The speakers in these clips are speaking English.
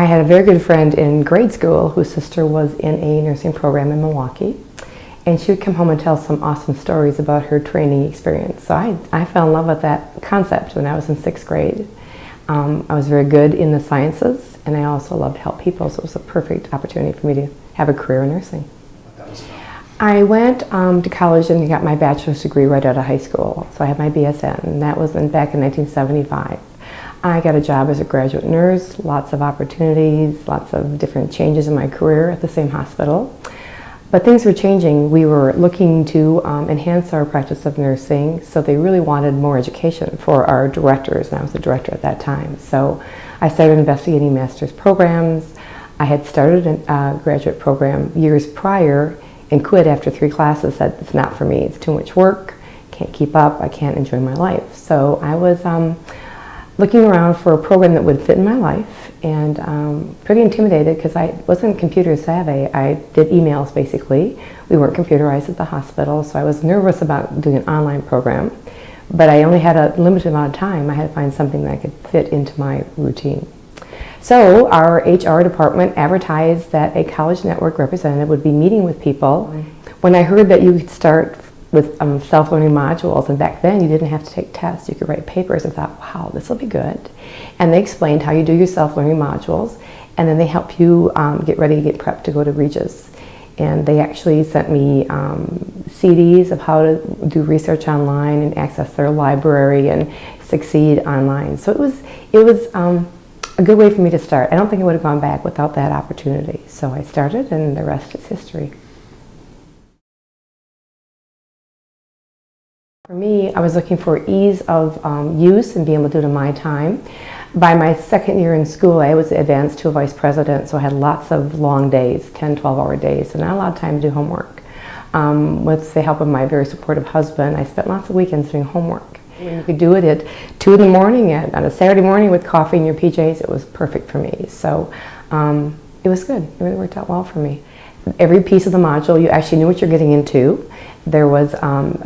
I had a very good friend in grade school whose sister was in a nursing program in Milwaukee, and she would come home and tell some awesome stories about her training experience. So I fell in love with that concept when I was in 6th grade. I was very good in the sciences, and I also loved to help people, so it was a perfect opportunity for me to have a career in nursing. What that was about? I went to college and got my bachelor's degree right out of high school. So I had my MSN, and that was back in 1975. I got a job as a graduate nurse, lots of opportunities, lots of different changes in my career at the same hospital. But things were changing. We were looking to enhance our practice of nursing, so they really wanted more education for our directors, and I was the director at that time. So I started investigating master's programs. I had started a graduate program years prior and quit after 3 classes, said it's not for me, it's too much work, can't keep up, I can't enjoy my life. So I was looking around for a program that would fit in my life, and pretty intimidated because I wasn't computer savvy. I did emails basically. We weren't computerized at the hospital, so I was nervous about doing an online program, but I only had a limited amount of time. I had to find something that could fit into my routine. So our HR department advertised that a college network representative would be meeting with people. When I heard that you could start with self-learning modules, and back then you didn't have to take tests, you could write papers, I thought, wow, this will be good. And they explained how you do your self-learning modules, and then they help you get ready to get prepped to go to Regis. And they actually sent me CDs of how to do research online and access their library and succeed online. So it was a good way for me to start. I don't think I would have gone back without that opportunity. So I started, and the rest is history. For me, I was looking for ease of use and being able to do it in my time. By my 2nd year in school, I was advanced to a vice president, so I had lots of long days, 10, 12-hour days, and not a lot of time to do homework. With the help of my very supportive husband, I spent lots of weekends doing homework. When you could do it at 2 in the morning, on a Saturday morning with coffee in your PJs, it was perfect for me. So it was good. It really worked out well for me. Every piece of the module, you actually knew what you're getting into. There was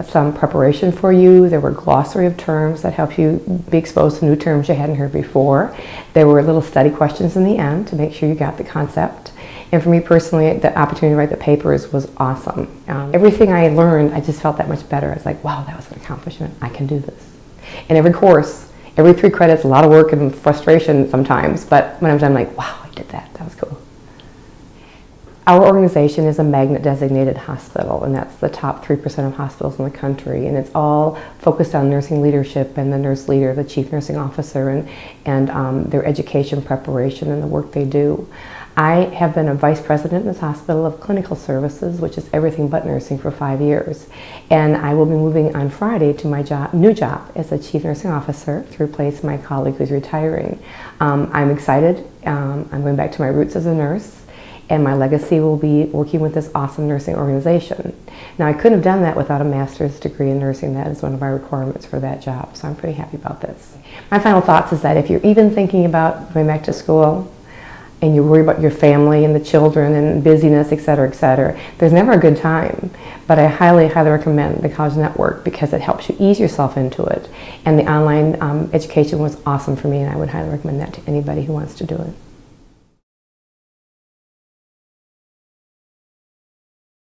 some preparation for you. There were glossary of terms that help you be exposed to new terms you hadn't heard before. There were little study questions in the end to make sure you got the concept. And for me personally, the opportunity to write the papers was awesome. Everything I learned, I just felt that much better. I was like, wow, that was an accomplishment. I can do this. And every course, every 3 credits, a lot of work and frustration sometimes, but when I'm done, I'm like, wow, I did that. That was cool. Our organization is a magnet designated hospital, and that's the top 3% of hospitals in the country, and it's all focused on nursing leadership and the nurse leader, the chief nursing officer, and their education preparation and the work they do. I have been a vice president in this hospital of clinical services, which is everything but nursing, for 5 years. And I will be moving on Friday to my new job as a chief nursing officer to replace my colleague who's retiring. I'm excited. I'm going back to my roots as a nurse, and my legacy will be working with this awesome nursing organization. Now, I couldn't have done that without a master's degree in nursing. That is one of our requirements for that job, so I'm pretty happy about this. My final thoughts is that if you're even thinking about going back to school, and you worry about your family and the children and busyness, et cetera, there's never a good time. But I highly, highly recommend the College Network because it helps you ease yourself into it. And the online education was awesome for me, and I would highly recommend that to anybody who wants to do it.